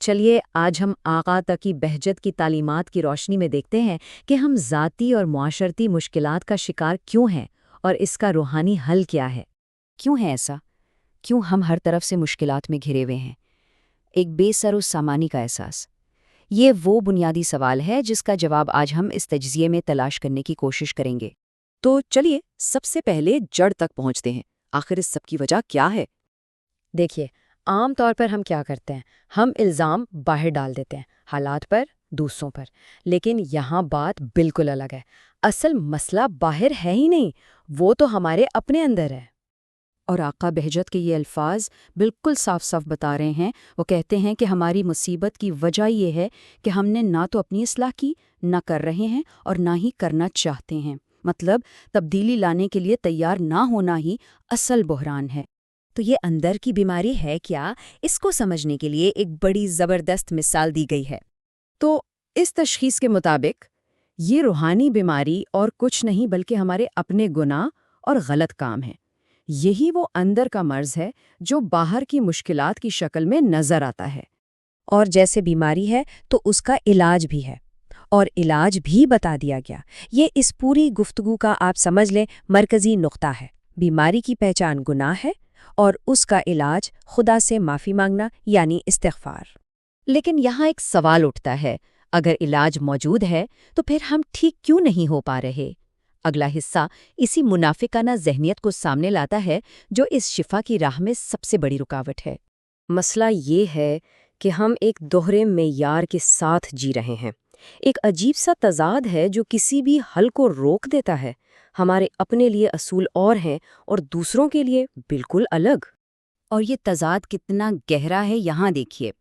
چلیے آج ہم آقا تقی بہجت کی تعلیمات کی روشنی میں دیکھتے ہیں کہ ہم ذاتی اور معاشرتی مشکلات کا شکار کیوں ہیں اور اس کا روحانی حل کیا ہے۔ کیوں ہے ایسا؟ کیوں ہم ہر طرف سے مشکلات میں گھرے ہوئے ہیں؟ ایک بے سر و سامانی کا احساس، یہ وہ بنیادی سوال ہے جس کا جواب آج ہم اس تجزیے میں تلاش کرنے کی کوشش کریں گے۔ تو چلیے سب سے پہلے جڑ تک پہنچتے ہیں، آخر اس سب کی وجہ کیا ہے؟ دیکھیے، عام طور پر ہم کیا کرتے ہیں، ہم الزام باہر ڈال دیتے ہیں، حالات پر، دوسروں پر، لیکن یہاں بات بالکل الگ ہے۔ اصل مسئلہ باہر ہے ہی نہیں، وہ تو ہمارے اپنے اندر ہے۔ اور آقا بہجت کے یہ الفاظ بالکل صاف صاف بتا رہے ہیں، وہ کہتے ہیں کہ ہماری مصیبت کی وجہ یہ ہے کہ ہم نے نہ تو اپنی اصلاح کی، نہ کر رہے ہیں اور نہ ہی کرنا چاہتے ہیں۔ مطلب تبدیلی لانے کے لیے تیار نہ ہونا ہی اصل بحران ہے۔ تو یہ اندر کی بیماری ہے کیا؟ اس کو سمجھنے کے لیے ایک بڑی زبردست مثال دی گئی ہے۔ تو اس تشخیص کے مطابق یہ روحانی بیماری اور کچھ نہیں بلکہ ہمارے اپنے گناہ اور غلط کام ہیں۔ یہی وہ اندر کا مرض ہے جو باہر کی مشکلات کی شکل میں نظر آتا ہے۔ اور جیسے بیماری ہے تو اس کا علاج بھی ہے، اور علاج بھی بتا دیا گیا۔ یہ اس پوری گفتگو کا آپ سمجھ لیں مرکزی نقطہ ہے۔ بیماری کی پہچان گناہ ہے اور اس کا علاج خدا سے معافی مانگنا یعنی استغفار۔ لیکن یہاں ایک سوال اٹھتا ہے، اگر علاج موجود ہے تو پھر ہم ٹھیک کیوں نہیں ہو پا رہے؟ اگلا حصہ اسی منافقانہ ذہنیت کو سامنے لاتا ہے جو اس شفا کی راہ میں سب سے بڑی رکاوٹ ہے۔ مسئلہ یہ ہے کہ ہم ایک دوہرے معیار کے ساتھ جی رہے ہیں، ایک عجیب سا تضاد ہے جو کسی بھی حل کو روک دیتا ہے۔ ہمارے اپنے لیے اصول اور ہیں اور دوسروں کے لیے بالکل الگ۔ اور یہ تضاد کتنا گہرا ہے یہاں دیکھیے۔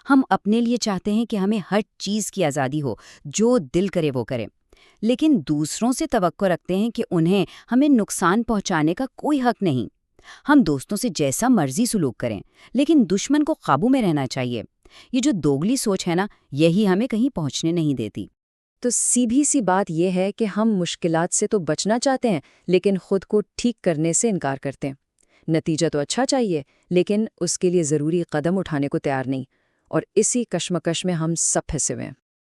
ہم اپنے لیے چاہتے ہیں کہ ہمیں ہر چیز کی آزادی ہو، جو دل کرے وہ کریں، لیکن دوسروں سے توقع رکھتے ہیں کہ انہیں ہمیں نقصان پہنچانے کا کوئی حق نہیں۔ ہم دوستوں سے جیسا مرضی سلوک کریں، لیکن دشمن کو قابو میں رہنا چاہیے۔ یہ جو دوگلی سوچ ہے نا، یہی ہمیں کہیں پہنچنے نہیں دیتی۔ تو سیدھی سی بات یہ ہے کہ ہم مشکلات سے تو بچنا چاہتے ہیں لیکن خود کو ٹھیک کرنے سے انکار کرتے ہیں۔ نتیجہ تو اچھا چاہیے لیکن اس کے لیے ضروری قدم اٹھانے کو تیار نہیں، اور اسی کشمکش میں ہم سب پھنسے ہوئے ہیں۔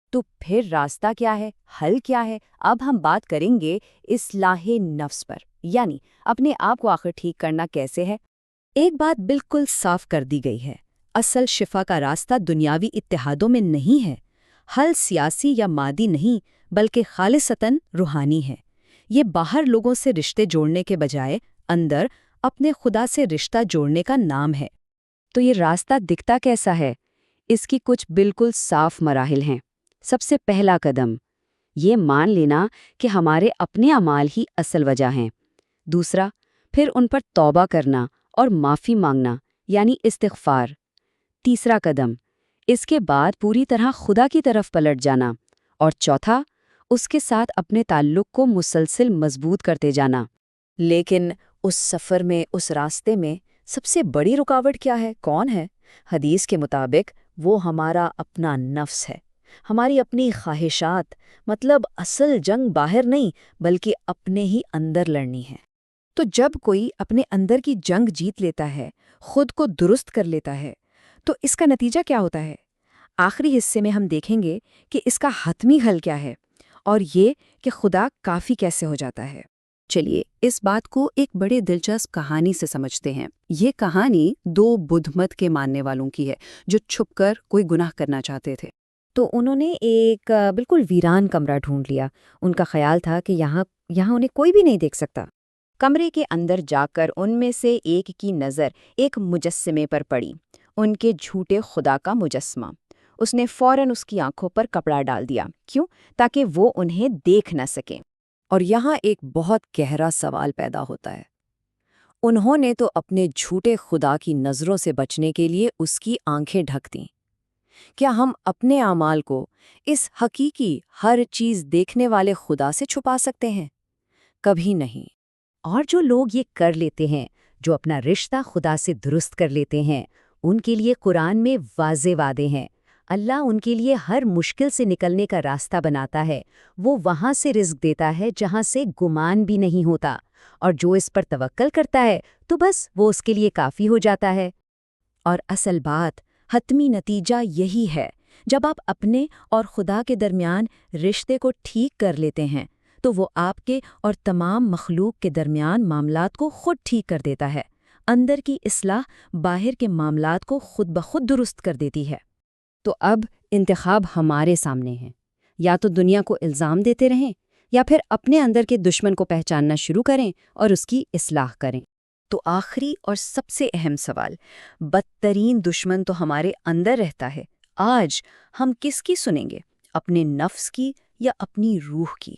تو پھر راستہ کیا ہے؟ حل کیا ہے؟ اب ہم بات کریں گے اصلاح نفس پر، یعنی اپنے آپ کو آخر ٹھیک کرنا کیسے ہے۔ ایک بات بالکل صاف کر دی گئی ہے، اصل شفا کا راستہ دنیاوی اتحادوں میں نہیں ہے، حل سیاسی یا مادی نہیں بلکہ خالصتاً روحانی ہے۔ یہ باہر لوگوں سے رشتے جوڑنے کے بجائے اندر اپنے خدا سے رشتہ جوڑنے کا نام ہے۔ تو یہ راستہ دکھتا کیسا ہے؟ اس کی کچھ بالکل صاف مراحل ہیں۔ سب سے پہلا قدم یہ مان لینا کہ ہمارے اپنے اعمال ہی اصل وجہ ہیں۔ دوسرا، پھر ان پر توبہ کرنا اور معافی مانگنا یعنی استغفار۔ تیسرا قدم، اس کے بعد پوری طرح خدا کی طرف پلٹ جانا۔ اور چوتھا، اس کے ساتھ اپنے تعلق کو مسلسل مضبوط کرتے جانا۔ لیکن اس سفر میں، اس راستے میں سب سے بڑی رکاوٹ کیا ہے؟ کون ہے؟ حدیث کے مطابق وہ ہمارا اپنا نفس ہے، ہماری اپنی خواہشات۔ مطلب اصل جنگ باہر نہیں بلکہ اپنے ہی اندر لڑنی ہے۔ تو جب کوئی اپنے اندر کی جنگ جیت لیتا ہے، خود کو درست کر لیتا ہے، تو اس کا نتیجہ کیا ہوتا ہے؟ آخری حصے میں ہم دیکھیں گے کہ اس کا حتمی حل کیا ہے، اور یہ کہ خدا کافی کیسے ہو جاتا ہے۔ چلیے اس بات کو ایک بڑے دلچسپ کہانی سے سمجھتے ہیں۔ یہ کہانی دو بدھ مت کے ماننے والوں کی ہے جو چھپ کر کوئی گناہ کرنا چاہتے تھے۔ تو انہوں نے ایک بالکل ویران کمرہ ڈھونڈ لیا۔ ان کا خیال تھا کہ یہاں انہیں کوئی بھی نہیں دیکھ سکتا۔ کمرے کے اندر جا کر ان میں سے ایک کی نظر ایک مجسمے پر پڑی، ان کے جھوٹے خدا کا مجسمہ۔ اس نے فوراً اس کی آنکھوں پر کپڑا ڈال دیا۔ کیوں؟ تاکہ وہ انہیں دیکھ نہ سکیں۔ اور یہاں ایک بہت گہرا سوال پیدا ہوتا ہے۔ انہوں نے تو اپنے جھوٹے خدا کی نظروں سے بچنے کے لیے اس کی آنکھیں ڈھک دیں۔ کیا ہم اپنے اعمال کو اس حقیقی ہر چیز دیکھنے والے خدا سے چھپا سکتے ہیں؟ کبھی نہیں۔ اور جو لوگ یہ کر لیتے ہیں، جو اپنا رشتہ خدا سے درست کر لیتے ہیں، ان کے لیے قرآن میں واضح وعدے ہیں۔ اللہ ان کے لیے ہر مشکل سے نکلنے کا راستہ بناتا ہے۔ وہ وہاں سے رزق دیتا ہے جہاں سے گمان بھی نہیں ہوتا، اور جو اس پر توکل کرتا ہے تو بس وہ اس کے لیے کافی ہو جاتا ہے۔ اور اصل بات، حتمی نتیجہ یہی ہے، جب آپ اپنے اور خدا کے درمیان رشتے کو ٹھیک کر لیتے ہیں تو وہ آپ کے اور تمام مخلوق کے درمیان معاملات کو خود ٹھیک کر دیتا ہے۔ اندر کی اصلاح باہر کے معاملات کو خود بخود درست کر دیتی ہے۔ تو اب انتخاب ہمارے سامنے ہے، یا تو دنیا کو الزام دیتے رہیں یا پھر اپنے اندر کے دشمن کو پہچاننا شروع کریں اور اس کی اصلاح کریں۔ تو آخری اور سب سے اہم سوال، بدترین دشمن تو ہمارے اندر رہتا ہے، آج ہم کس کی سنیں گے؟ اپنے نفس کی یا اپنی روح کی؟